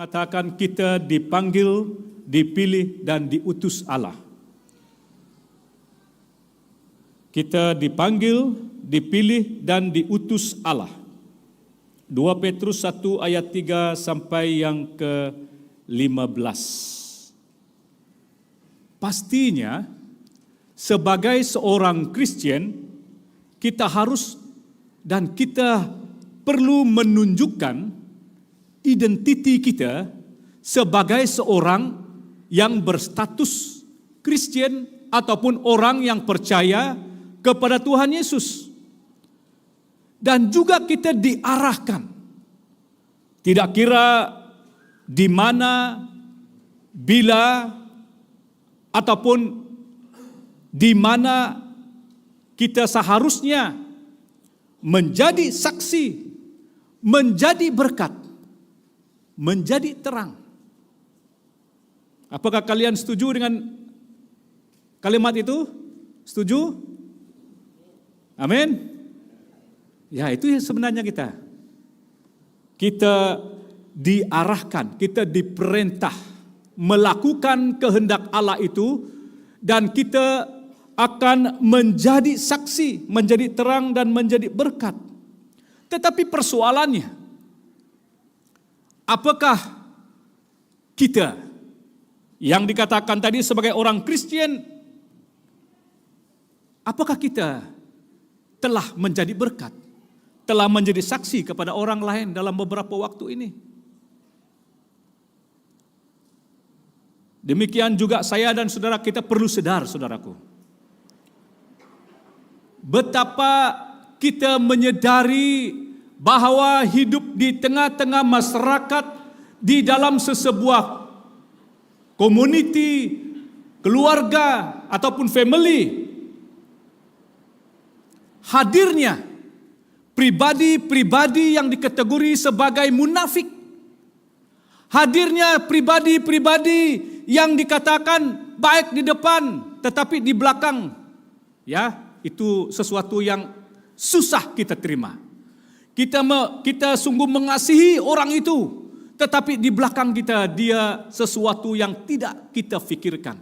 katakan kita dipanggil, dipilih dan diutus Allah. Kita dipanggil, dipilih dan diutus Allah. 2 Petrus 1 ayat 3 sampai yang ke-15. Pastinya sebagai seorang Kristen kita harus dan kita perlu menunjukkan identiti kita sebagai seorang yang berstatus Kristen ataupun orang yang percaya kepada Tuhan Yesus. Dan juga kita diarahkan. Tidak kira di mana, bila, ataupun di mana kita seharusnya menjadi saksi, menjadi berkat, menjadi terang. Apakah kalian setuju dengan kalimat itu? Setuju? Amin. Ya, itu sebenarnya kita. Kita diarahkan, kita diperintah melakukan kehendak Allah itu, dan kita akan menjadi saksi, menjadi terang dan menjadi berkat. Tetapi persoalannya, apakah kita yang dikatakan tadi sebagai orang Kristen, apakah kita telah menjadi berkat, telah menjadi saksi kepada orang lain dalam beberapa waktu ini? Demikian juga saya dan saudara kita perlu sadar, saudaraku, betapa kita menyadari bahwa hidup di tengah-tengah masyarakat, di dalam sesebuah community, keluarga ataupun family, hadirnya pribadi-pribadi yang dikategori sebagai munafik. Hadirnya pribadi-pribadi yang dikatakan baik di depan tetapi di belakang, ya, itu sesuatu yang susah kita terima. Kita sungguh mengasihi orang itu, tetapi di belakang kita dia sesuatu yang tidak kita pikirkan.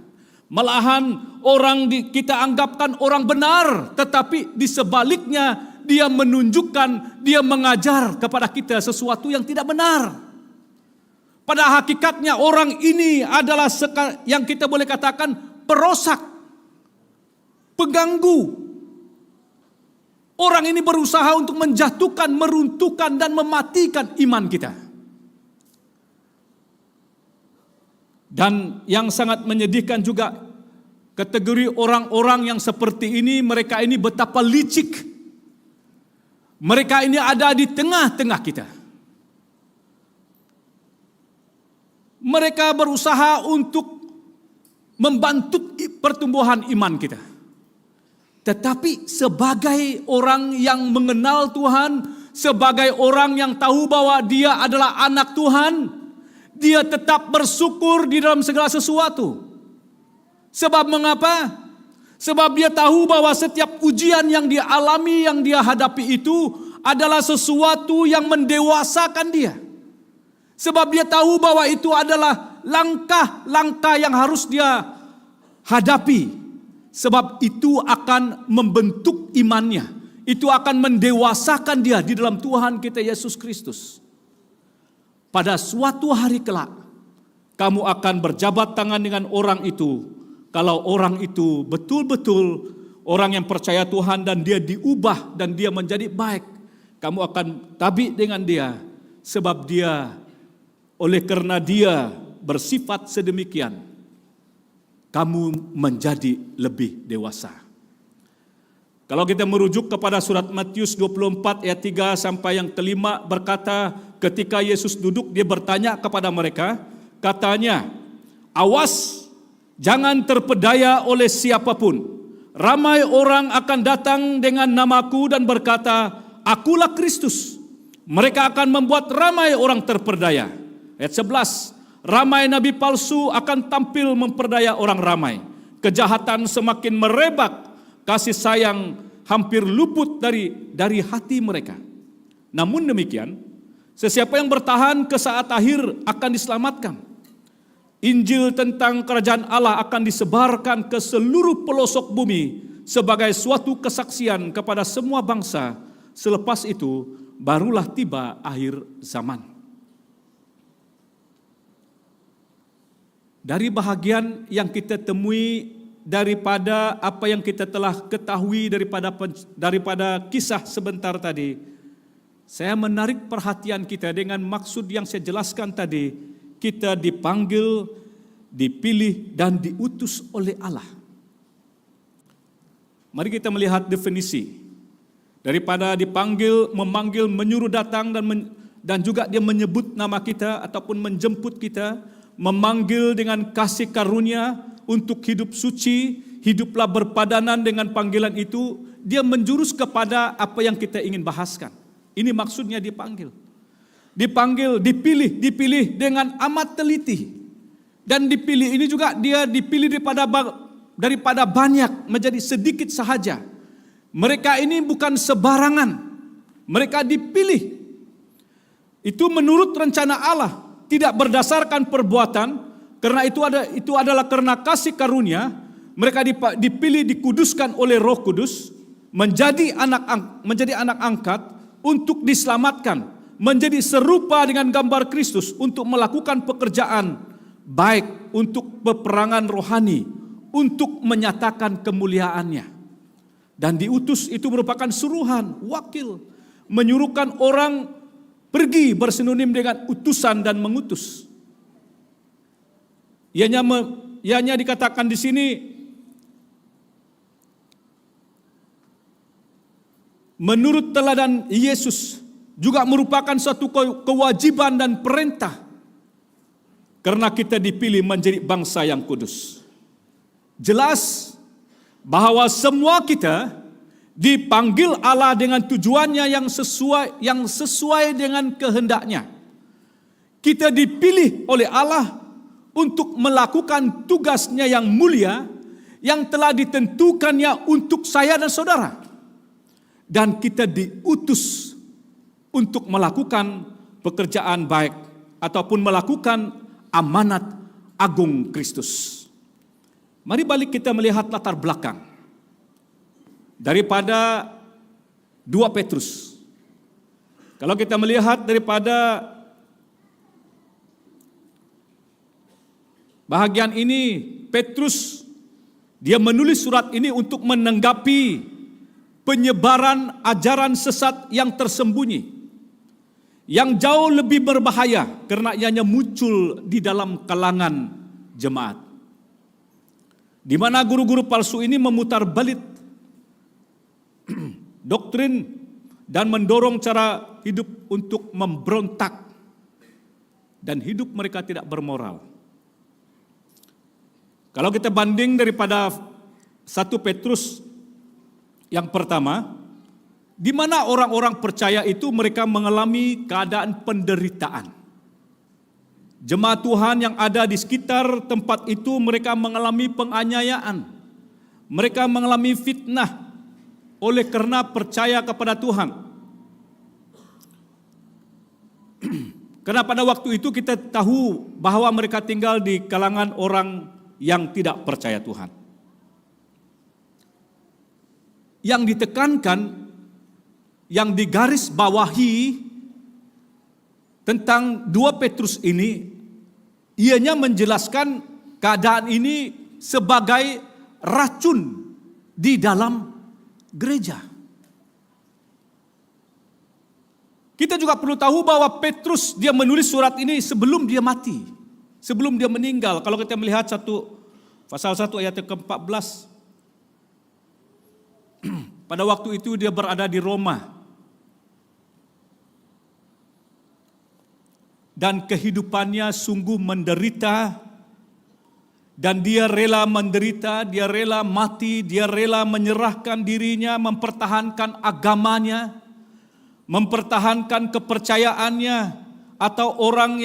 Malahan kita anggapkan orang benar, tetapi di sebaliknya dia menunjukkan, dia mengajar kepada kita sesuatu yang tidak benar. Pada hakikatnya orang ini adalah yang kita boleh katakan perosak, pengganggu. Orang ini berusaha untuk menjatuhkan, meruntuhkan dan mematikan iman kita. Dan yang sangat menyedihkan juga, kategori orang-orang yang seperti ini, mereka ini betapa licik. Mereka ini ada di tengah-tengah kita. Mereka berusaha untuk membantu pertumbuhan iman kita. Tetapi sebagai orang yang mengenal Tuhan, sebagai orang yang tahu bahwa dia adalah anak Tuhan, dia tetap bersyukur di dalam segala sesuatu. Sebab mengapa? Sebab dia tahu bahwa setiap ujian yang dia alami, yang dia hadapi itu adalah sesuatu yang mendewasakan dia. Sebab dia tahu bahwa itu adalah langkah-langkah yang harus dia hadapi. Sebab itu akan membentuk imannya. Itu akan mendewasakan dia di dalam Tuhan kita Yesus Kristus. Pada suatu hari kelak, kamu akan berjabat tangan dengan orang itu. Kalau orang itu betul-betul orang yang percaya Tuhan dan dia diubah dan dia menjadi baik, kamu akan tabik dengan dia. Sebab dia, oleh karena dia bersifat sedemikian, kamu menjadi lebih dewasa. Kalau kita merujuk kepada surat Matius 24 ayat 3 sampai yang kelima, berkata ketika Yesus duduk dia bertanya kepada mereka, katanya, awas jangan terpedaya oleh siapapun. Ramai orang akan datang dengan namaku dan berkata, akulah Kristus. Mereka akan membuat ramai orang terpedaya. Ayat 11, ramai nabi palsu akan tampil memperdaya orang ramai. Kejahatan semakin merebak, kasih sayang hampir luput dari hati mereka. Namun demikian, Sesiapa yang bertahan ke saat akhir akan diselamatkan. Injil tentang kerajaan Allah akan disebarkan ke seluruh pelosok bumi sebagai suatu kesaksian kepada semua bangsa. Selepas itu barulah tiba akhir zaman. Dari bahagian yang kita temui daripada apa yang kita telah ketahui daripada kisah sebentar tadi, saya menarik perhatian kita dengan maksud yang saya jelaskan tadi. Kita dipanggil, dipilih, dan diutus oleh Allah. Mari kita melihat definisi. Daripada dipanggil, memanggil, menyuruh datang, dan juga dia menyebut nama kita ataupun menjemput kita, memanggil dengan kasih karunia untuk hidup suci, hiduplah berpadanan dengan panggilan itu, dia menjurus kepada apa yang kita ingin bahaskan. Ini maksudnya dipanggil. Dipanggil, dipilih dengan amat teliti. Dan dipilih ini juga dia dipilih daripada banyak menjadi sedikit sahaja. Mereka ini bukan sebarangan. Mereka dipilih. Itu menurut rencana Allah, tidak berdasarkan perbuatan, karena itu adalah karena kasih karunia. Mereka dipilih, dikuduskan oleh Roh Kudus, menjadi anak angkat untuk diselamatkan, menjadi serupa dengan gambar Kristus untuk melakukan pekerjaan baik, untuk peperangan rohani, untuk menyatakan kemuliaannya. Dan diutus itu merupakan suruhan, wakil, menyuruhkan orang pergi bersinonim dengan utusan dan mengutus. Ianya dikatakan di sini menurut teladan Yesus juga merupakan suatu kewajiban dan perintah. Karena kita dipilih menjadi bangsa yang kudus. Jelas bahwa semua kita dipanggil Allah dengan tujuannya yang sesuai dengan kehendaknya. Kita dipilih oleh Allah untuk melakukan tugasnya yang mulia yang telah ditentukannya untuk saya dan saudara. Dan kita diutus untuk melakukan pekerjaan baik ataupun melakukan amanat agung Kristus. Mari balik kita melihat latar belakang daripada 2 Petrus. Kalau kita melihat daripada bahagian ini, Petrus dia menulis surat ini untuk menanggapi penyebaran ajaran sesat yang tersembunyi, yang jauh lebih berbahaya karena ianya muncul di dalam kalangan jemaat. Di mana guru-guru palsu ini memutar balik doktrin dan mendorong cara hidup untuk memberontak dan hidup mereka tidak bermoral. Kalau kita banding daripada 1 Petrus yang pertama, di mana orang-orang percaya itu mereka mengalami keadaan penderitaan. Jemaat Tuhan yang ada di sekitar tempat itu mereka mengalami penganiayaan. Mereka mengalami fitnah oleh karena percaya kepada Tuhan. Karena pada waktu itu kita tahu bahwa mereka tinggal di kalangan orang yang tidak percaya Tuhan. Yang ditekankan, yang digaris bawahi tentang 2 Petrus ini, ianya menjelaskan keadaan ini sebagai racun di dalam gereja. Kita juga perlu tahu bahwa Petrus dia menulis surat ini sebelum dia mati, sebelum dia meninggal. Kalau kita melihat pasal 1 ayat ke-14, pada waktu itu dia berada di Roma. Dan kehidupannya sungguh menderita. Dan dia rela menderita, dia rela mati, dia rela menyerahkan dirinya, mempertahankan agamanya, mempertahankan kepercayaannya, atau orang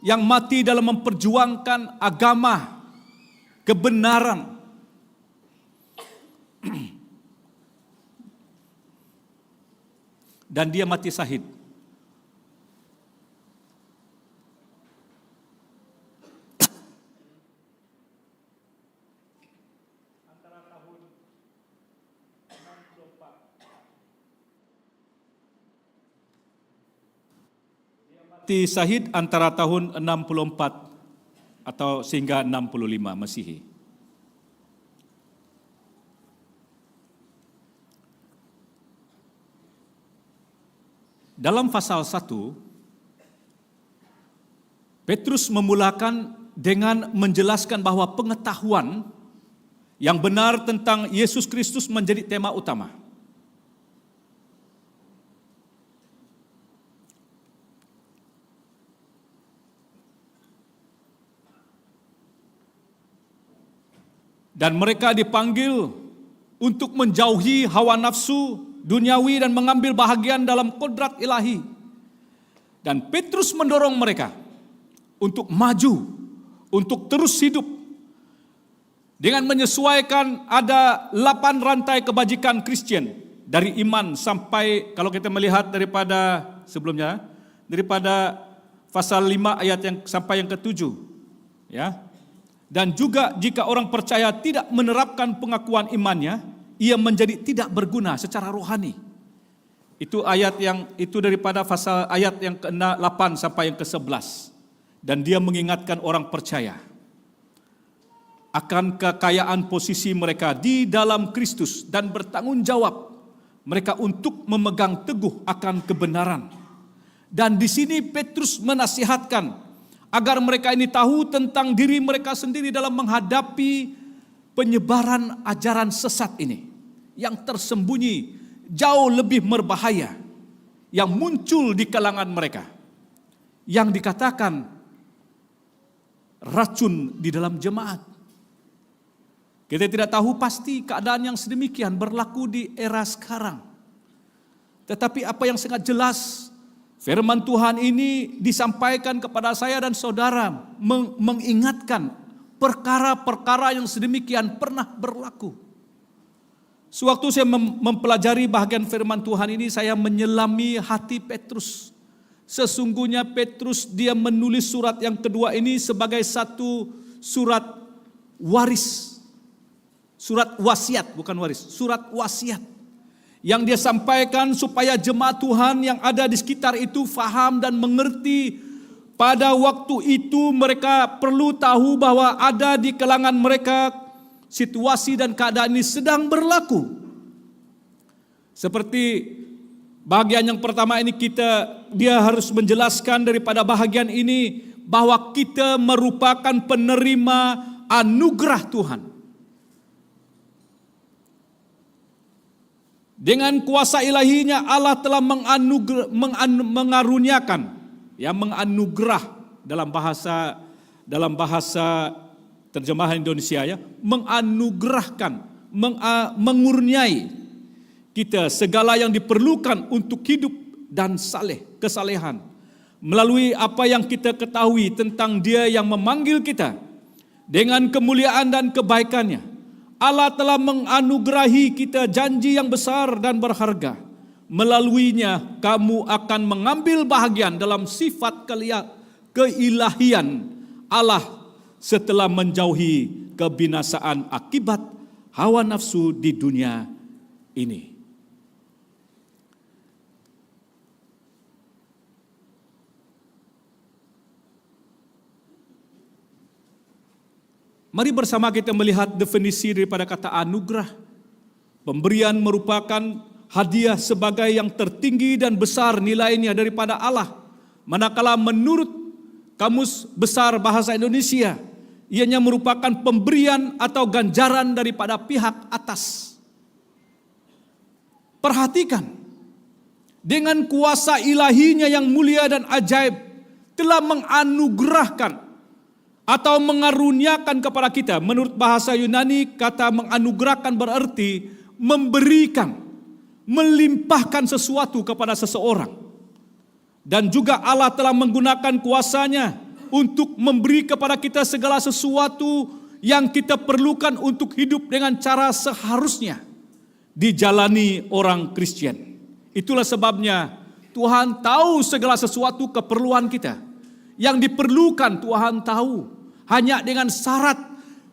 yang mati dalam memperjuangkan agama, kebenaran. Dan dia mati syahid. mati syahid antara tahun 64 atau sehingga 65 Masihi. Dalam pasal 1, Petrus memulakan dengan menjelaskan bahwa pengetahuan yang benar tentang Yesus Kristus menjadi tema utama. Dan mereka dipanggil untuk menjauhi hawa nafsu duniawi dan mengambil bahagian dalam kodrat ilahi. Dan Petrus mendorong mereka untuk maju, untuk terus hidup dengan menyesuaikan ada 8 rantai kebajikan Kristen dari iman sampai, kalau kita melihat daripada sebelumnya, daripada pasal 5 ayat yang sampai yang ke-7, ya. Dan juga jika orang percaya tidak menerapkan pengakuan imannya, ia menjadi tidak berguna secara rohani. Itu ayat yang itu daripada pasal ayat yang ke-8 sampai yang ke-11. Dan dia mengingatkan orang percaya akan kekayaan posisi mereka di dalam Kristus dan bertanggung jawab mereka untuk memegang teguh akan kebenaran. Dan di sini Petrus menasihatkan agar mereka ini tahu tentang diri mereka sendiri dalam menghadapi penyebaran ajaran sesat ini yang tersembunyi jauh lebih berbahaya yang muncul di kalangan mereka, yang dikatakan racun di dalam jemaat. Kita tidak tahu pasti keadaan yang sedemikian berlaku di era sekarang. Tetapi apa yang sangat jelas, firman Tuhan ini disampaikan kepada saya dan saudara, mengingatkan perkara-perkara yang sedemikian pernah berlaku. Sewaktu saya mempelajari bahagian firman Tuhan ini, saya menyelami hati Petrus. Sesungguhnya Petrus dia menulis surat yang kedua ini sebagai satu surat waris. Surat wasiat, bukan waris, surat wasiat. Yang dia sampaikan supaya jemaat Tuhan yang ada di sekitar itu faham dan mengerti pada waktu itu mereka perlu tahu bahwa ada di kalangan mereka situasi dan keadaan ini sedang berlaku. Seperti bahagian yang pertama ini dia harus menjelaskan daripada bahagian ini bahwa kita merupakan penerima anugerah Tuhan. Dengan kuasa ilahinya Allah telah mengaruniakan, ya, menganugerah dalam bahasa terjemahan Indonesia, ya, menganugerahkan, mengurniai kita segala yang diperlukan untuk hidup dan kesalehan melalui apa yang kita ketahui tentang Dia yang memanggil kita dengan kemuliaan dan kebaikannya. Allah telah menganugerahi kita janji yang besar dan berharga. Melaluinya kamu akan mengambil bahagian dalam sifat keilahian Allah setelah menjauhi kebinasaan akibat hawa nafsu di dunia ini. Mari bersama kita melihat definisi daripada kata anugerah. Pemberian merupakan hadiah sebagai yang tertinggi dan besar nilainya daripada Allah. Manakala menurut Kamus Besar Bahasa Indonesia, ianya merupakan pemberian atau ganjaran daripada pihak atas. Perhatikan, dengan kuasa ilahinya yang mulia dan ajaib telah menganugerahkan atau mengaruniakan kepada kita. Menurut bahasa Yunani, kata menganugerahkan berarti memberikan, melimpahkan sesuatu kepada seseorang. Dan juga Allah telah menggunakan kuasanya untuk memberi kepada kita segala sesuatu yang kita perlukan untuk hidup dengan cara seharusnya dijalani orang Kristen. Itulah sebabnya Tuhan tahu segala sesuatu keperluan kita. Yang diperlukan Tuhan tahu. Hanya dengan syarat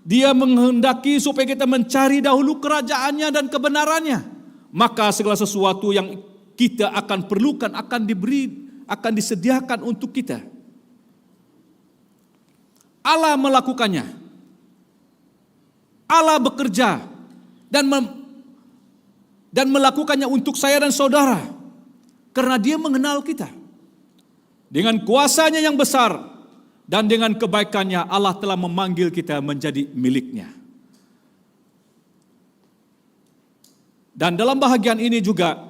Dia menghendaki supaya kita mencari dahulu kerajaannya dan kebenarannya. Maka segala sesuatu yang kita akan perlukan akan diberi akan disediakan untuk kita. Allah melakukannya. Allah bekerja dan melakukannya untuk saya dan saudara karena Dia mengenal kita. Dengan kuasanya yang besar dan dengan kebaikannya Allah telah memanggil kita menjadi milik-Nya. Dan dalam bahagian ini juga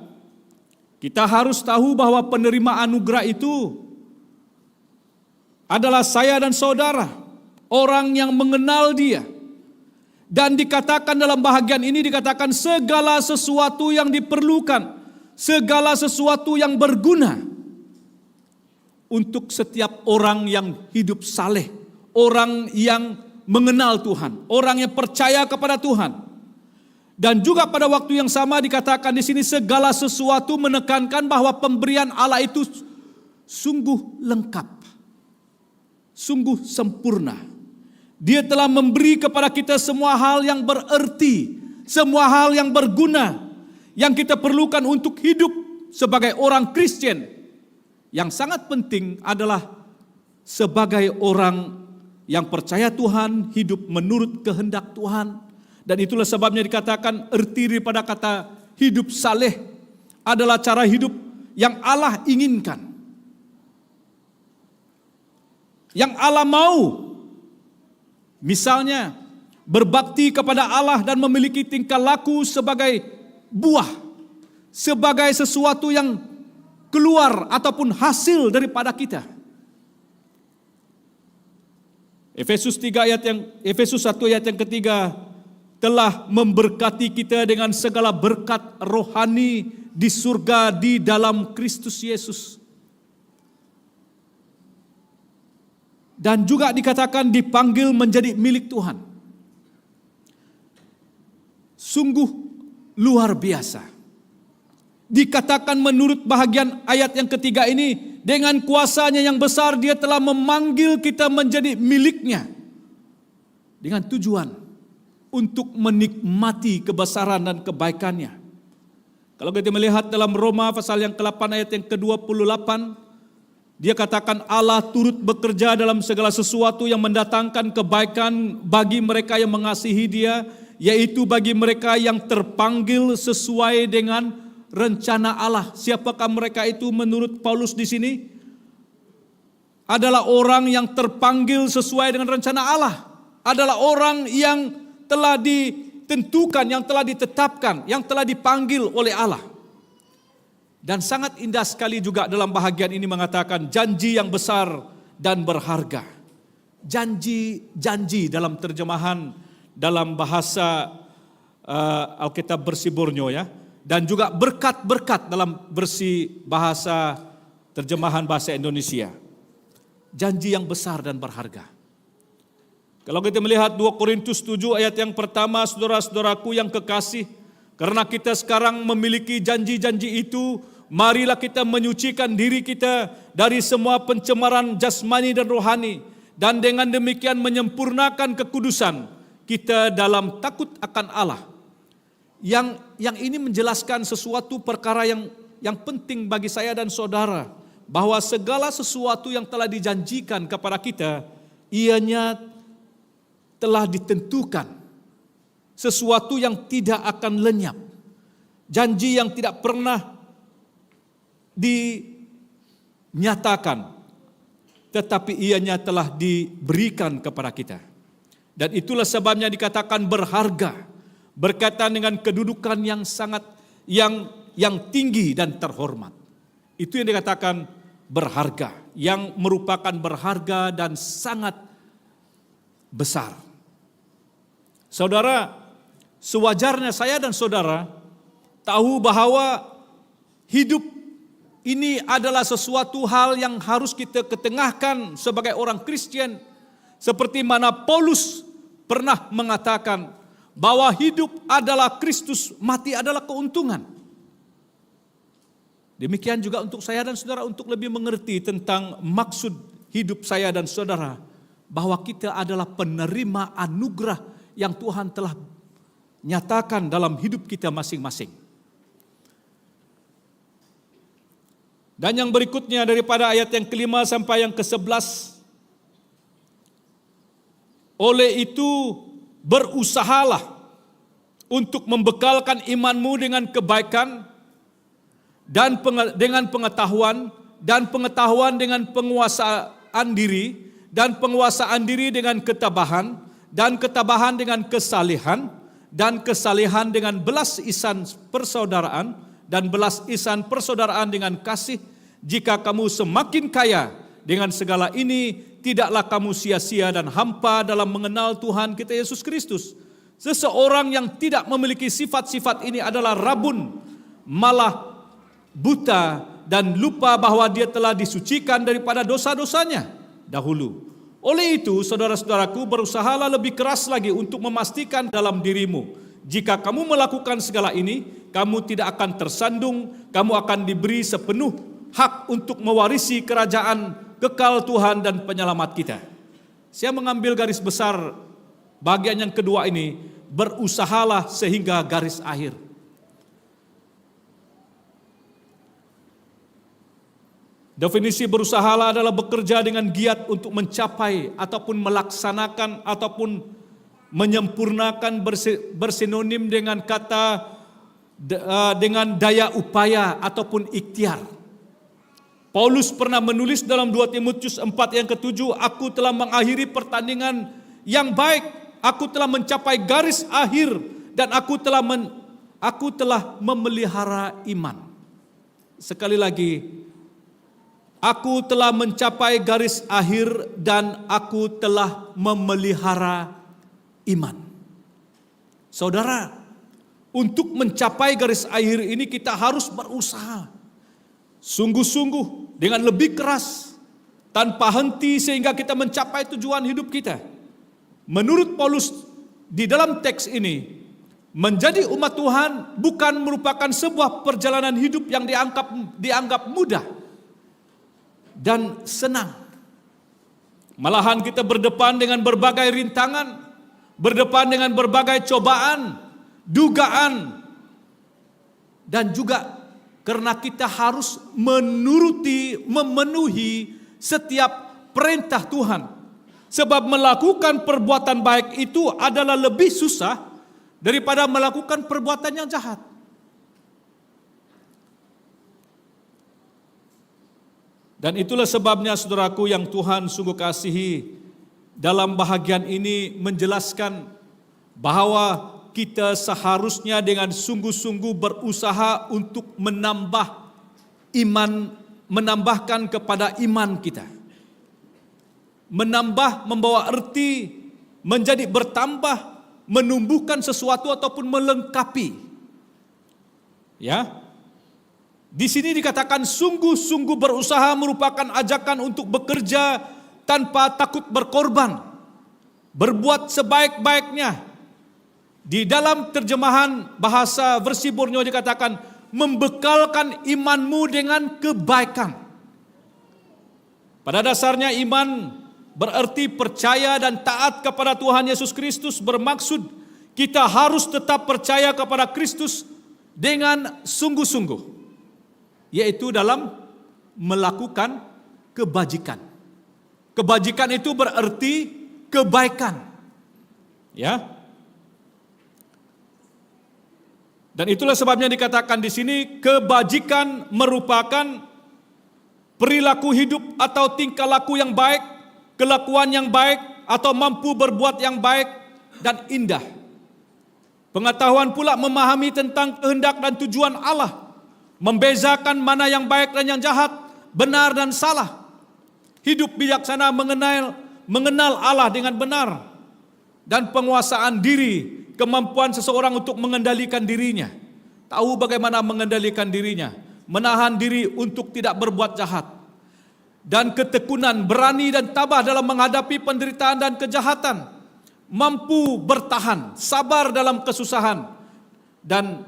kita harus tahu bahwa penerima anugerah itu adalah saya dan saudara, orang yang mengenal Dia. Dan dikatakan dalam bahagian ini dikatakan segala sesuatu yang diperlukan, segala sesuatu yang berguna untuk setiap orang yang hidup saleh, orang yang mengenal Tuhan, orang yang percaya kepada Tuhan. Dan juga pada waktu yang sama dikatakan di sini segala sesuatu menekankan bahwa pemberian Allah itu sungguh lengkap, sungguh sempurna. Dia telah memberi kepada kita semua hal yang bererti, semua hal yang berguna, yang kita perlukan untuk hidup sebagai orang Kristen. Yang sangat penting adalah sebagai orang yang percaya Tuhan, hidup menurut kehendak Tuhan. Dan itulah sebabnya dikatakan erti daripada kata hidup saleh adalah cara hidup yang Allah inginkan. Yang Allah mau. Misalnya berbakti kepada Allah dan memiliki tingkah laku sebagai buah. Sebagai sesuatu yang keluar ataupun hasil daripada kita. Efesus 1 ayat yang ketiga telah memberkati kita dengan segala berkat rohani di surga di dalam Kristus Yesus. Dan juga dikatakan dipanggil menjadi milik Tuhan. Sungguh luar biasa. Dikatakan menurut bahagian ayat yang ketiga ini, dengan kuasanya yang besar Dia telah memanggil kita menjadi milik-Nya. Dengan tujuan untuk menikmati kebesaran dan kebaikannya. Kalau kita melihat dalam Roma pasal yang ke-8 ayat yang ke-28, dia katakan Allah turut bekerja dalam segala sesuatu yang mendatangkan kebaikan bagi mereka yang mengasihi Dia, yaitu bagi mereka yang terpanggil sesuai dengan rencana Allah. Siapakah mereka itu menurut Paulus di sini? Adalah orang yang terpanggil sesuai dengan rencana Allah. Adalah orang yang telah ditentukan, yang telah ditetapkan, yang telah dipanggil oleh Allah. Dan sangat indah sekali juga dalam bahagian ini mengatakan janji yang besar dan berharga. Janji dalam terjemahan dalam bahasa Alkitab Bersih Borneo ya. Dan juga berkat-berkat dalam bersih bahasa terjemahan bahasa Indonesia. Janji yang besar dan berharga. Kalau kita melihat 2 Korintus 7 ayat yang pertama, saudara-saudaraku yang kekasih, karena kita sekarang memiliki janji-janji itu, marilah kita menyucikan diri kita dari semua pencemaran jasmani dan rohani, dan dengan demikian menyempurnakan kekudusan kita dalam takut akan Allah. Yang ini menjelaskan sesuatu perkara yang penting bagi saya dan saudara, bahwa segala sesuatu yang telah dijanjikan kepada kita, ianya telah ditentukan, sesuatu yang tidak akan lenyap, janji yang tidak pernah dinyatakan, tetapi ianya telah diberikan kepada kita. Dan itulah sebabnya dikatakan berharga, berkaitan dengan kedudukan yang sangat yang tinggi dan terhormat. Itu yang dikatakan berharga, yang merupakan berharga dan sangat besar. Saudara, sewajarnya saya dan saudara tahu bahwa hidup ini adalah sesuatu hal yang harus kita ketengahkan sebagai orang Kristen. Seperti mana Paulus pernah mengatakan bahwa hidup adalah Kristus, mati adalah keuntungan. Demikian juga untuk saya dan saudara untuk lebih mengerti tentang maksud hidup saya dan saudara, bahwa kita adalah penerima anugerah yang Tuhan telah nyatakan dalam hidup kita masing-masing. Dan yang berikutnya daripada ayat yang kelima sampai yang ke-11. Oleh itu berusahalah untuk membekalkan imanmu dengan kebaikan dan dengan pengetahuan, dan pengetahuan dengan penguasaan diri, dan penguasaan diri dengan ketabahan, dan ketabahan dengan kesalehan, dan kesalehan dengan belas ihsan persaudaraan, dan belas ihsan persaudaraan dengan kasih. Jika kamu semakin kaya dengan segala ini, tidaklah kamu sia-sia dan hampa dalam mengenal Tuhan kita Yesus Kristus. Seseorang yang tidak memiliki sifat-sifat ini adalah rabun, malah buta, dan lupa bahwa dia telah disucikan daripada dosa-dosanya dahulu. Oleh itu, saudara-saudaraku, berusahalah lebih keras lagi untuk memastikan dalam dirimu. Jika kamu melakukan segala ini, kamu tidak akan tersandung, kamu akan diberi sepenuh hak untuk mewarisi kerajaan kekal Tuhan dan penyelamat kita. Saya mengambil garis besar bagian yang kedua ini, berusahalah sehingga garis akhir. Definisi berusahalah adalah bekerja dengan giat untuk mencapai ataupun melaksanakan ataupun menyempurnakan, bersinonim dengan kata dengan daya upaya ataupun ikhtiar. Paulus pernah menulis dalam 2 Timotius 4 yang ke-7, aku telah mengakhiri pertandingan yang baik, aku telah mencapai garis akhir, dan aku telah memelihara iman. Sekali lagi, aku telah mencapai garis akhir dan aku telah memelihara iman. Saudara, untuk mencapai garis akhir ini kita harus berusaha sungguh-sungguh dengan lebih keras tanpa henti sehingga kita mencapai tujuan hidup kita. Menurut Paulus di dalam teks ini, menjadi umat Tuhan bukan merupakan sebuah perjalanan hidup yang dianggap mudah dan senang. Malahan kita berdepan dengan berbagai rintangan, berdepan dengan berbagai cobaan, dugaan, dan juga karena kita harus memenuhi setiap perintah Tuhan. Sebab melakukan perbuatan baik itu adalah lebih susah daripada melakukan perbuatan yang jahat. Dan itulah sebabnya saudaraku yang Tuhan sungguh kasihi, dalam bahagian ini menjelaskan bahwa kita seharusnya dengan sungguh-sungguh berusaha untuk menambahkan kepada iman kita. Menambah membawa arti menjadi bertambah, menumbuhkan sesuatu ataupun melengkapi. Ya. Di sini dikatakan sungguh-sungguh berusaha merupakan ajakan untuk bekerja tanpa takut berkorban, berbuat sebaik-baiknya. Di dalam terjemahan bahasa versi Borneo dikatakan membekalkan imanmu dengan kebaikan. Pada dasarnya iman berarti percaya dan taat kepada Tuhan Yesus Kristus, bermaksud kita harus tetap percaya kepada Kristus dengan sungguh-sungguh, yaitu dalam melakukan kebajikan. Kebajikan itu berarti kebaikan. Ya. Dan itulah sebabnya dikatakan di sini kebajikan merupakan perilaku hidup atau tingkah laku yang baik, kelakuan yang baik atau mampu berbuat yang baik dan indah. Pengetahuan pula memahami tentang kehendak dan tujuan Allah, membezakan mana yang baik dan yang jahat, benar dan salah. Hidup bijaksana mengenal Allah dengan benar, dan penguasaan diri, kemampuan seseorang untuk mengendalikan dirinya, tahu bagaimana mengendalikan dirinya, menahan diri untuk tidak berbuat jahat, dan ketekunan, berani dan tabah dalam menghadapi penderitaan dan kejahatan, mampu bertahan, sabar dalam kesusahan, dan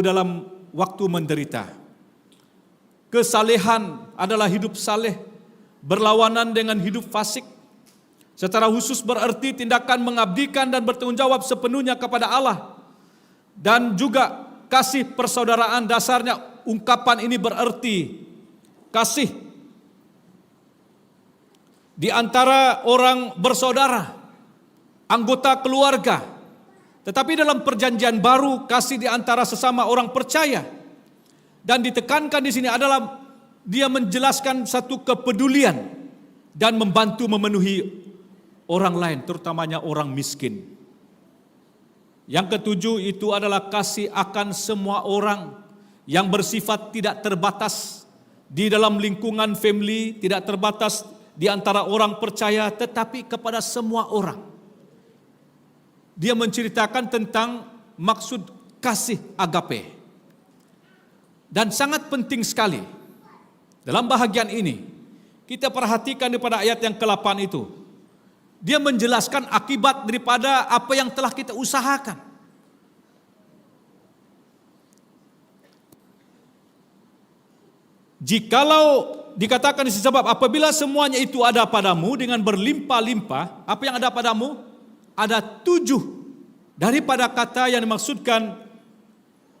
dalam waktu menderita. Kesalehan adalah hidup saleh, berlawanan dengan hidup fasik. Secara khusus berarti tindakan mengabdikan dan bertanggung jawab sepenuhnya kepada Allah. Dan juga kasih persaudaraan, dasarnya ungkapan ini berarti kasih di antara orang bersaudara, anggota keluarga. Tetapi dalam perjanjian baru, kasih di antara sesama orang percaya. Dan ditekankan di sini adalah dia menjelaskan satu kepedulian dan membantu memenuhi orang lain, terutamanya orang miskin. Yang ketujuh itu adalah kasih akan semua orang yang bersifat tidak terbatas di dalam lingkungan family, tidak terbatas di antara orang percaya, tetapi kepada semua orang. Dia menceritakan tentang maksud kasih agape. Dan sangat penting sekali dalam bahagian ini, kita perhatikan daripada ayat yang ke-8 itu. Dia menjelaskan akibat daripada apa yang telah kita usahakan. Jikalau dikatakan sebab apabila semuanya itu ada padamu dengan berlimpah-limpah, apa yang ada padamu? Ada 7 daripada kata yang dimaksudkan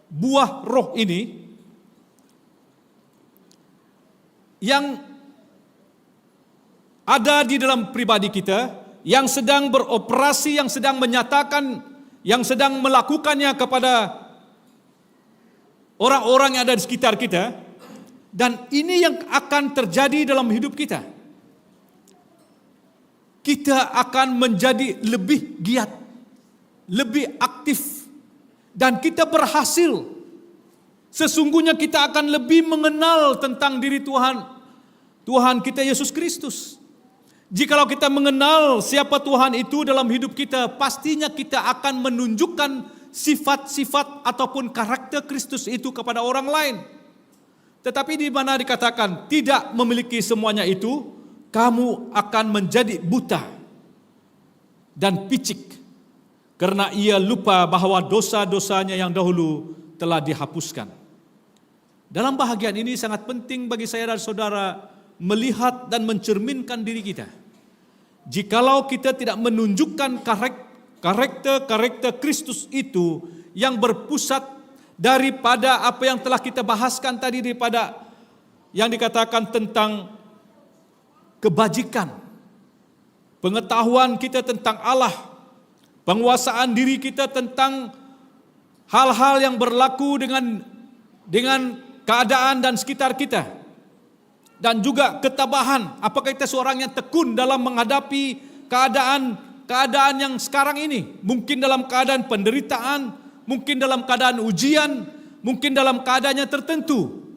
buah roh ini yang ada di dalam pribadi kita, yang sedang beroperasi, yang sedang menyatakan, yang sedang melakukannya kepada orang-orang yang ada di sekitar kita. Dan ini yang akan terjadi dalam hidup kita. Kita akan menjadi lebih giat, lebih aktif, dan kita berhasil. Sesungguhnya kita akan lebih mengenal tentang diri Tuhan kita Yesus Kristus. Jikalau kita mengenal siapa Tuhan itu dalam hidup kita, pastinya kita akan menunjukkan sifat-sifat ataupun karakter Kristus itu kepada orang lain. Tetapi di mana dikatakan tidak memiliki semuanya itu, kamu akan menjadi buta dan picik, karena ia lupa bahwa dosa-dosanya yang dahulu telah dihapuskan. Dalam bahagian ini sangat penting bagi saya dan saudara melihat dan mencerminkan diri kita. Jikalau kita tidak menunjukkan karakter Kristus itu yang berpusat daripada apa yang telah kita bahaskan tadi, daripada yang dikatakan tentang kebajikan, pengetahuan kita tentang Allah, penguasaan diri kita tentang hal-hal yang berlaku dengan keadaan dan sekitar kita, dan juga ketabahan, apakah kita seorang yang tekun dalam menghadapi keadaan yang sekarang ini, mungkin dalam keadaan penderitaan, mungkin dalam keadaan ujian, mungkin dalam keadaannya tertentu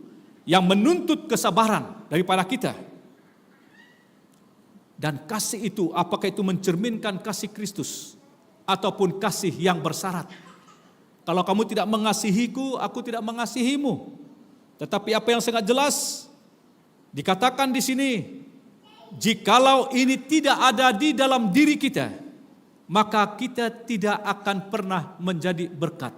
yang menuntut kesabaran daripada kita. Dan kasih itu, apakah itu mencerminkan kasih Kristus ataupun kasih yang bersyarat? Kalau kamu tidak mengasihiku, aku tidak mengasihimu. Tetapi apa yang sangat jelas dikatakan di sini, jikalau ini tidak ada di dalam diri kita, maka kita tidak akan pernah menjadi berkat.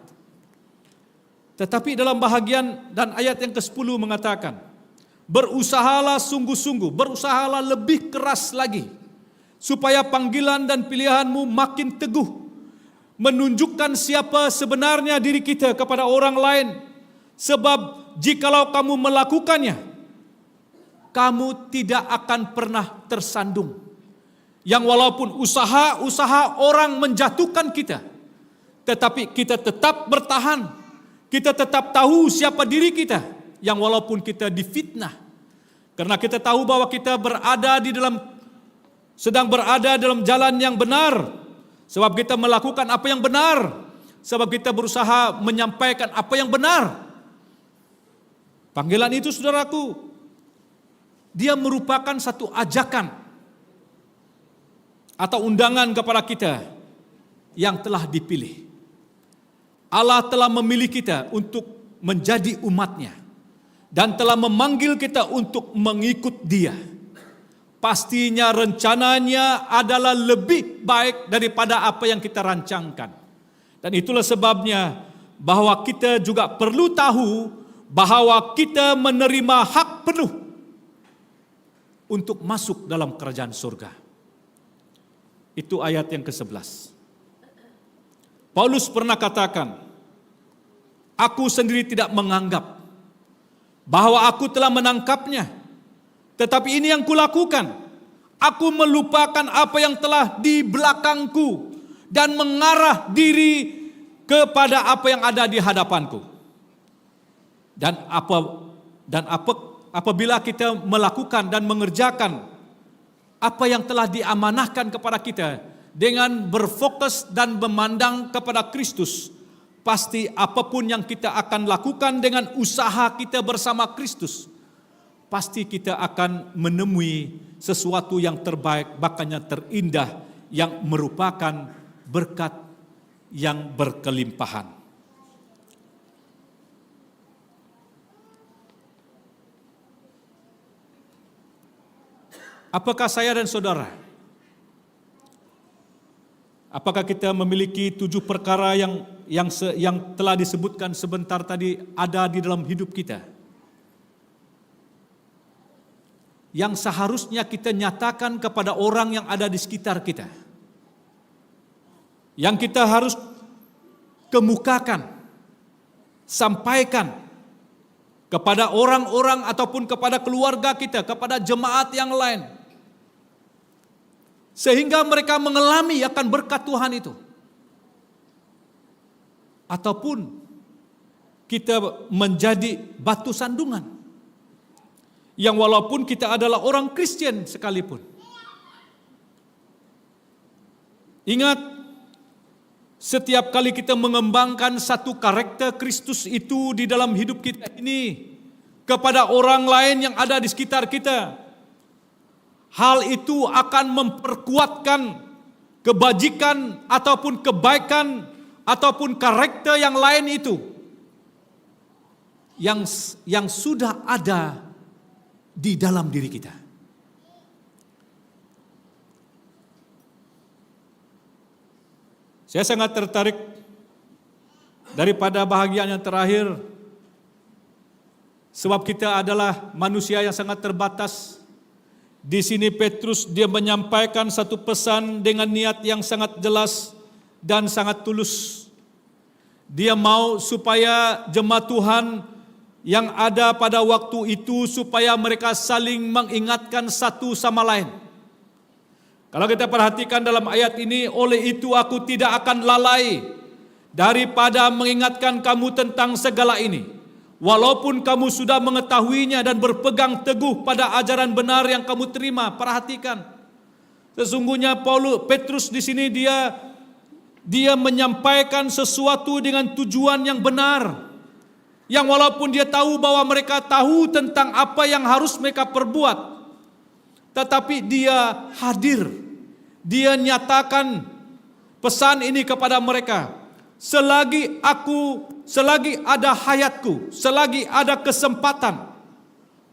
Tetapi dalam bahagian dan ayat yang ke-10 mengatakan, berusahalah sungguh-sungguh, berusahalah lebih keras lagi, supaya panggilan dan pilihanmu makin teguh, menunjukkan siapa sebenarnya diri kita kepada orang lain. Sebab jikalau kamu melakukannya, kamu tidak akan pernah tersandung. Yang walaupun usaha orang menjatuhkan kita, tetapi kita tetap bertahan. Kita tetap tahu siapa diri kita, yang walaupun kita difitnah. Karena kita tahu bahwa kita sedang berada dalam jalan yang benar. Sebab kita melakukan apa yang benar. Sebab kita berusaha menyampaikan apa yang benar. Panggilan itu, saudaraku, dia merupakan satu ajakan atau undangan kepada kita yang telah dipilih. Allah telah memilih kita untuk menjadi umatnya dan telah memanggil kita untuk mengikut Dia. Pastinya rencananya adalah lebih baik daripada apa yang kita rancangkan. Dan itulah sebabnya bahwa kita juga perlu tahu bahwa kita menerima hak penuh untuk masuk dalam kerajaan surga. Itu ayat yang ke-11. Paulus pernah katakan, aku sendiri tidak menganggap bahwa aku telah menangkapnya Tetapi ini yang kulakukan, aku melupakan apa yang telah di belakangku dan mengarah diri kepada apa yang ada di hadapanku. Apabila kita melakukan dan mengerjakan apa yang telah diamanahkan kepada kita dengan berfokus dan memandang kepada Kristus, pasti apapun yang kita akan lakukan dengan usaha kita bersama Kristus, pasti kita akan menemui sesuatu yang terbaik, bahkan yang terindah, yang merupakan berkat yang berkelimpahan. Apakah saya dan saudara, apakah kita memiliki 7 perkara yang telah disebutkan sebentar tadi ada di dalam hidup kita, yang seharusnya kita nyatakan kepada orang yang ada di sekitar kita, yang kita harus kemukakan, sampaikan kepada orang-orang ataupun kepada keluarga kita, kepada jemaat yang lain, sehingga mereka mengalami akan berkat Tuhan itu. Ataupun kita menjadi batu sandungan, yang walaupun kita adalah orang Kristen sekalipun. Ingat, setiap kali kita mengembangkan satu karakter Kristus itu di dalam hidup kita ini kepada orang lain yang ada di sekitar kita, hal itu akan memperkuatkan kebajikan ataupun kebaikan ataupun karakter yang lain itu yang sudah ada di dalam diri kita. Saya sangat tertarik daripada bahagian yang terakhir, sebab kita adalah manusia yang sangat terbatas. Di sini Petrus dia menyampaikan satu pesan dengan niat yang sangat jelas dan sangat tulus. Dia mau supaya jemaat Tuhan yang ada pada waktu itu supaya mereka saling mengingatkan satu sama lain. Kalau kita perhatikan dalam ayat ini, oleh itu aku tidak akan lalai daripada mengingatkan kamu tentang segala ini, walaupun kamu sudah mengetahuinya dan berpegang teguh pada ajaran benar yang kamu terima. Perhatikan, sesungguhnya Petrus di sini dia menyampaikan sesuatu dengan tujuan yang benar, yang walaupun dia tahu bahwa mereka tahu tentang apa yang harus mereka perbuat, tetapi dia hadir, dia nyatakan pesan ini kepada mereka. Selagi ada hayatku, selagi ada kesempatan,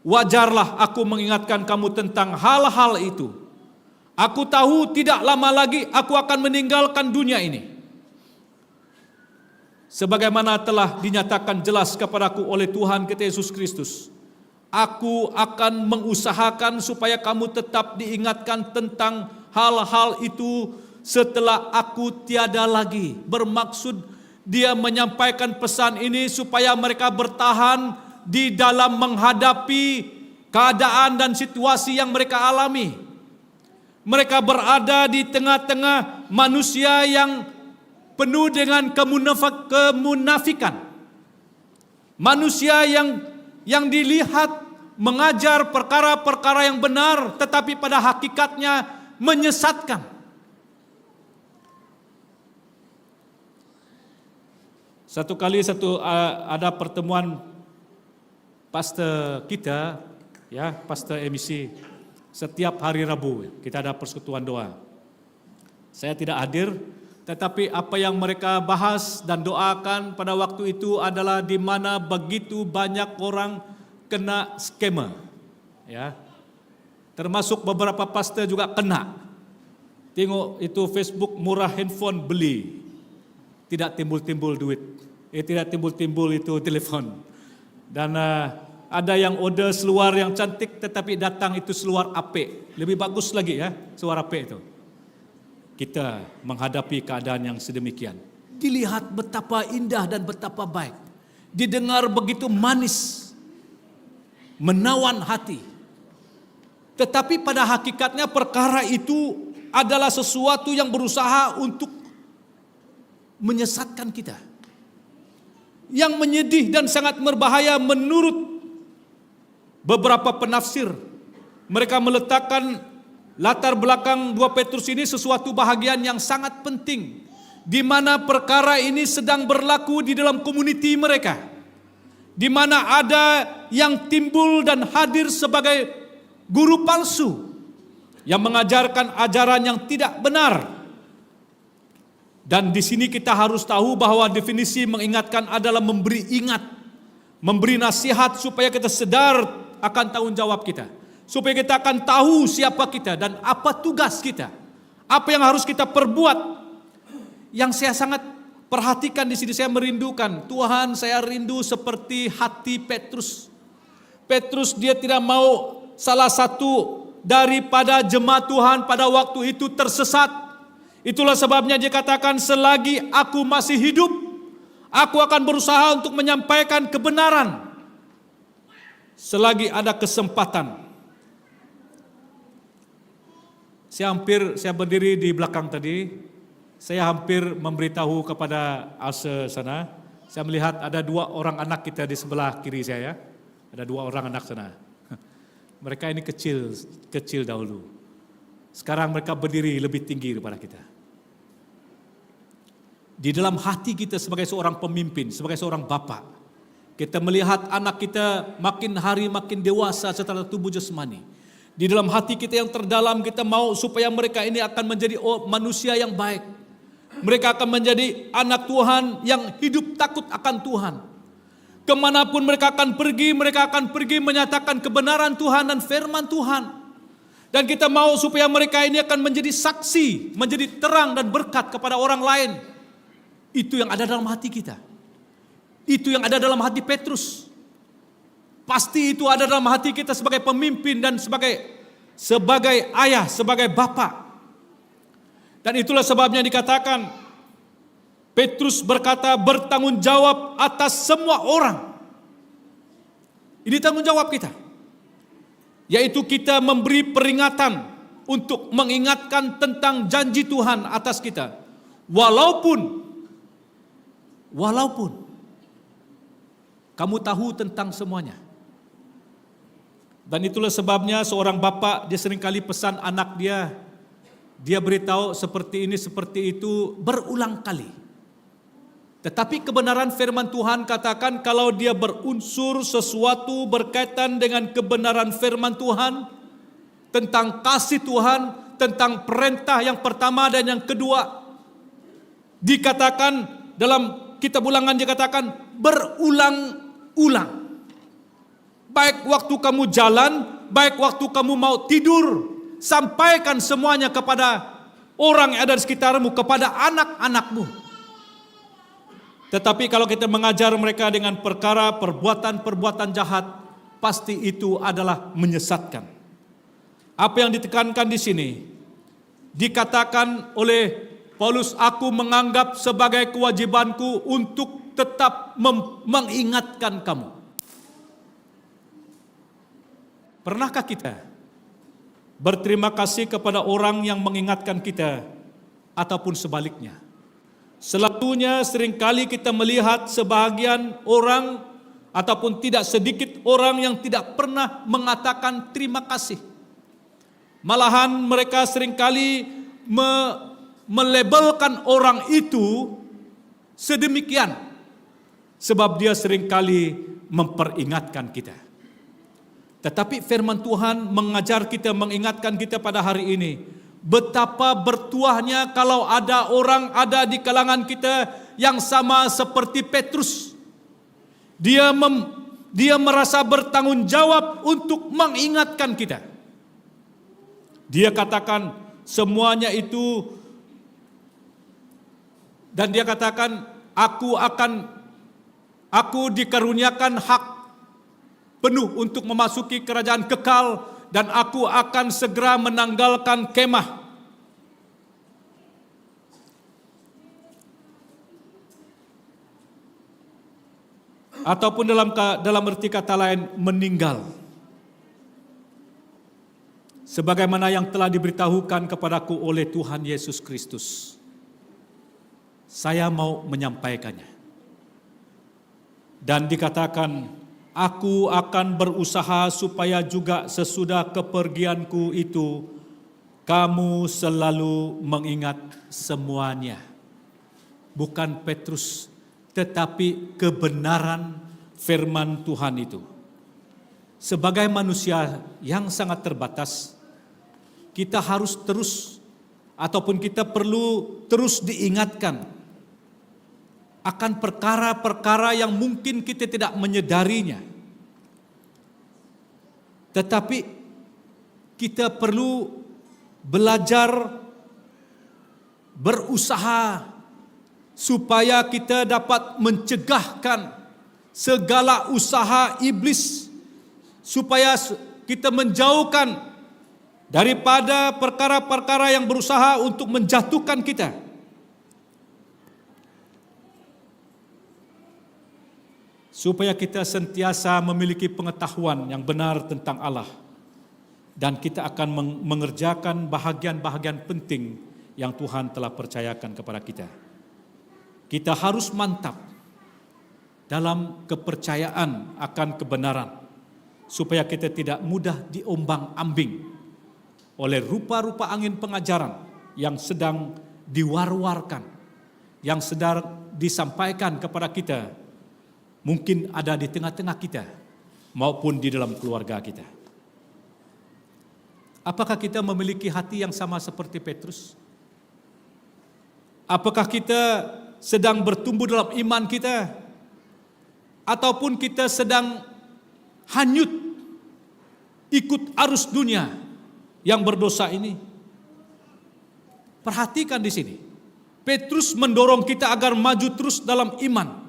wajarlah aku mengingatkan kamu tentang hal-hal itu. Aku tahu tidak lama lagi aku akan meninggalkan dunia ini. Sebagaimana telah dinyatakan jelas kepadaku oleh Tuhan kita Yesus Kristus, aku akan mengusahakan supaya kamu tetap diingatkan tentang hal-hal itu setelah aku tiada lagi. Bermaksud dia menyampaikan pesan ini supaya mereka bertahan di dalam menghadapi keadaan dan situasi yang mereka alami. Mereka berada di tengah-tengah manusia yang penuh dengan kemunafikan. Manusia yang dilihat mengajar perkara-perkara yang benar, tetapi pada hakikatnya menyesatkan. Satu kali ada pertemuan pastor kita, ya, pastor emisi, setiap hari Rabu kita ada persekutuan doa. Saya tidak hadir, tetapi apa yang mereka bahas dan doakan pada waktu itu adalah di mana begitu banyak orang kena skema, ya. Termasuk beberapa pastor juga kena. Tengok itu Facebook, murah handphone beli, tidak timbul-timbul duit, tidak timbul-timbul itu telepon. Dan ada yang order seluar yang cantik tetapi datang itu seluar AP, lebih bagus lagi ya seluar AP itu. Kita menghadapi keadaan yang sedemikian. Dilihat betapa indah dan betapa baik, didengar begitu manis, menawan hati. Tetapi pada hakikatnya perkara itu adalah sesuatu yang berusaha untuk menyesatkan kita. Yang menyedih dan sangat berbahaya menurut beberapa penafsir. Mereka meletakkan latar belakang 2 Petrus ini sesuatu bahagian yang sangat penting, di mana perkara ini sedang berlaku di dalam komuniti mereka, di mana ada yang timbul dan hadir sebagai guru palsu yang mengajarkan ajaran yang tidak benar. Dan di sini kita harus tahu bahwa definisi mengingatkan adalah memberi ingat, memberi nasihat supaya kita sadar akan tanggung jawab kita, supaya kita akan tahu siapa kita dan apa tugas kita, apa yang harus kita perbuat. Yang saya sangat perhatikan di sini, saya merindukan, Tuhan, saya rindu seperti hati Petrus. Petrus dia tidak mau salah satu daripada jemaat Tuhan pada waktu itu tersesat. Itulah sebabnya dia katakan, selagi aku masih hidup, aku akan berusaha untuk menyampaikan kebenaran. Selagi ada kesempatan. Saya berdiri di belakang tadi, saya hampir memberitahu kepada Ase sana, saya melihat ada 2 orang anak kita di sebelah kiri saya. Ada 2 orang anak sana. Mereka ini kecil dahulu. Sekarang mereka berdiri lebih tinggi daripada kita. Di dalam hati kita sebagai seorang pemimpin, sebagai seorang bapak, kita melihat anak kita makin hari makin dewasa secara tubuh jasmani. Di dalam hati kita yang terdalam, kita mau supaya mereka ini akan menjadi manusia yang baik. Mereka akan menjadi anak Tuhan yang hidup takut akan Tuhan. Kemanapun mereka akan pergi menyatakan kebenaran Tuhan dan firman Tuhan. Dan kita mau supaya mereka ini akan menjadi saksi, menjadi terang dan berkat kepada orang lain. Itu yang ada dalam hati kita. Itu yang ada dalam hati Petrus. Pasti itu ada dalam hati kita sebagai pemimpin dan sebagai ayah, sebagai bapak. Dan itulah sebabnya dikatakan, Petrus berkata bertanggung jawab atas semua orang. Ini tanggung jawab kita. Yaitu kita memberi peringatan untuk mengingatkan tentang janji Tuhan atas kita. Walaupun kamu tahu tentang semuanya. Dan itulah sebabnya seorang bapak dia seringkali pesan anak dia beritahu seperti ini seperti itu berulang kali. Tetapi kebenaran firman Tuhan katakan kalau dia berunsur sesuatu berkaitan dengan kebenaran firman Tuhan, tentang kasih Tuhan, tentang perintah yang pertama dan yang kedua, dikatakan dalam kitab Ulangan dikatakan berulang-ulang. Baik waktu kamu jalan, baik waktu kamu mau tidur, sampaikan semuanya kepada orang yang ada di sekitarmu, kepada anak-anakmu. Tetapi kalau kita mengajar mereka dengan perbuatan-perbuatan jahat, pasti itu adalah menyesatkan. Apa yang ditekankan di sini, dikatakan oleh Paulus, aku menganggap sebagai kewajibanku untuk tetap mengingatkan kamu. Pernahkah kita berterima kasih kepada orang yang mengingatkan kita ataupun sebaliknya? Selalunya seringkali kita melihat sebahagian orang ataupun tidak sedikit orang yang tidak pernah mengatakan terima kasih. Malahan mereka seringkali melabelkan orang itu sedemikian sebab dia seringkali memperingatkan kita. Tetapi firman Tuhan mengajar kita, mengingatkan kita pada hari ini, betapa bertuahnya kalau ada orang ada di kalangan kita yang sama seperti Petrus. Dia merasa bertanggung jawab untuk mengingatkan kita. Dia katakan semuanya itu, dan dia katakan aku dikaruniakan hak penuh untuk memasuki kerajaan kekal, dan aku akan segera menanggalkan kemah. Ataupun dalam arti kata lain meninggal. sebagaimana yang telah diberitahukan kepadaku oleh Tuhan Yesus Kristus. Saya mau menyampaikannya. Dan dikatakan, aku akan berusaha supaya juga sesudah kepergianku itu, kamu selalu mengingat semuanya. Bukan Petrus, tetapi kebenaran firman Tuhan itu. Sebagai manusia yang sangat terbatas, kita harus terus ataupun kita perlu terus diingatkan akan perkara-perkara yang mungkin kita tidak menyadarinya. Tetapi kita perlu belajar berusaha supaya kita dapat mencegahkan segala usaha iblis, supaya kita menjauhkan daripada perkara-perkara yang berusaha untuk menjatuhkan kita. Supaya kita sentiasa memiliki pengetahuan yang benar tentang Allah. Dan kita akan mengerjakan bahagian-bahagian penting yang Tuhan telah percayakan kepada kita. Kita harus mantap dalam kepercayaan akan kebenaran, supaya kita tidak mudah diombang-ambing oleh rupa-rupa angin pengajaran yang sedang diwar-warkan, yang sedang disampaikan kepada kita, mungkin ada di tengah-tengah kita maupun di dalam keluarga kita. Apakah kita memiliki hati yang sama seperti Petrus? Apakah kita sedang bertumbuh dalam iman kita? Ataupun kita sedang hanyut ikut arus dunia yang berdosa ini? Perhatikan di sini. Petrus mendorong kita agar maju terus dalam iman.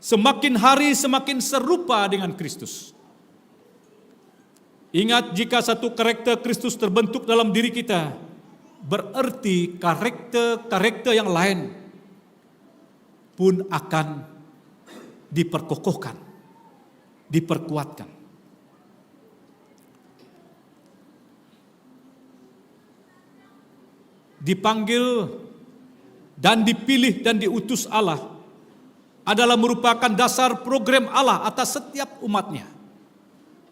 Semakin hari semakin serupa dengan Kristus. Ingat, jika satu karakter Kristus terbentuk dalam diri kita, berarti karakter-karakter yang lain pun akan diperkokohkan, diperkuatkan. Dipanggil dan dipilih dan diutus Allah adalah merupakan dasar program Allah atas setiap umatnya.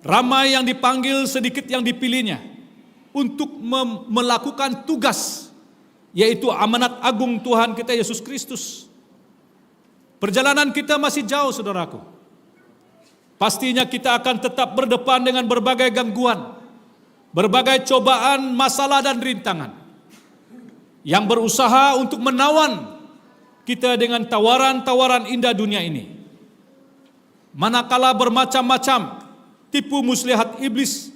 Ramai yang dipanggil, sedikit yang dipilihnya untuk melakukan tugas, yaitu amanat agung Tuhan kita Yesus Kristus. Perjalanan kita masih jauh, saudaraku. Pastinya kita akan tetap berdepan dengan berbagai gangguan, berbagai cobaan, masalah dan rintangan yang berusaha untuk menawan kita dengan tawaran-tawaran indah dunia ini. Manakala bermacam-macam tipu muslihat iblis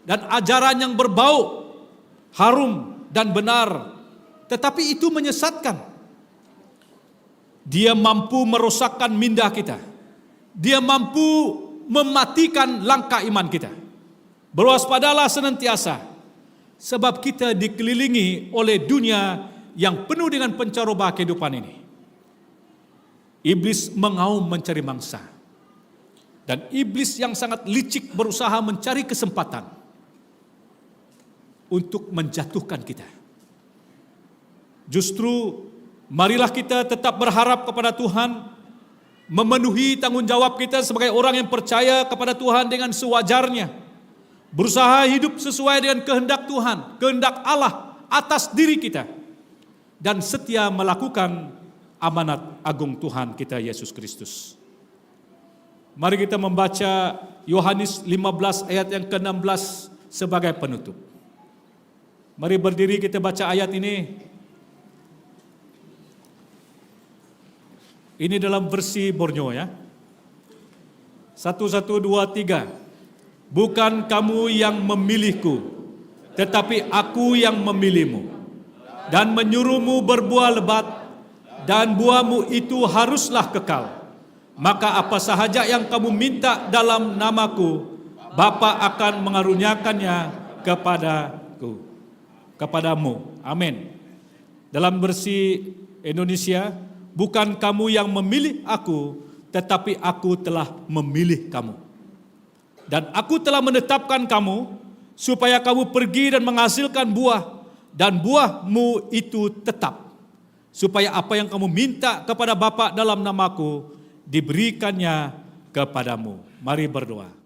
dan ajaran yang berbau harum dan benar, tetapi itu menyesatkan. Dia mampu merosakkan minda kita. Dia mampu mematikan langkah iman kita. Berwaspadalah senantiasa, sebab kita dikelilingi oleh dunia yang penuh dengan pencaroba kehidupan ini. Iblis mengaum mencari mangsa. Dan iblis yang sangat licik berusaha mencari kesempatan untuk menjatuhkan kita. Justru marilah kita tetap berharap kepada Tuhan, memenuhi tanggung jawab kita sebagai orang yang percaya kepada Tuhan dengan sewajarnya. Berusaha hidup sesuai dengan kehendak Tuhan, kehendak Allah atas diri kita. Dan setia melakukan amanat agung Tuhan kita Yesus Kristus. Mari kita membaca Yohanes 15 ayat yang ke-16 sebagai penutup. Mari berdiri kita baca ayat ini. Ini dalam versi Borneo ya. 1, 2, 3. Bukan kamu yang memilihku, tetapi aku yang memilihmu dan menyuruhmu berbuah lebat, dan buahmu itu haruslah kekal. Maka apa sahaja yang kamu minta dalam namaku, Bapa akan mengaruniakannya kepadamu. Amin. Dalam versi Indonesia, bukan kamu yang memilih aku, tetapi aku telah memilih kamu. Dan aku telah menetapkan kamu supaya kamu pergi dan menghasilkan buah, dan buahmu itu tetap, supaya apa yang kamu minta kepada Bapa dalam namaku diberikannya kepadamu. Mari berdoa.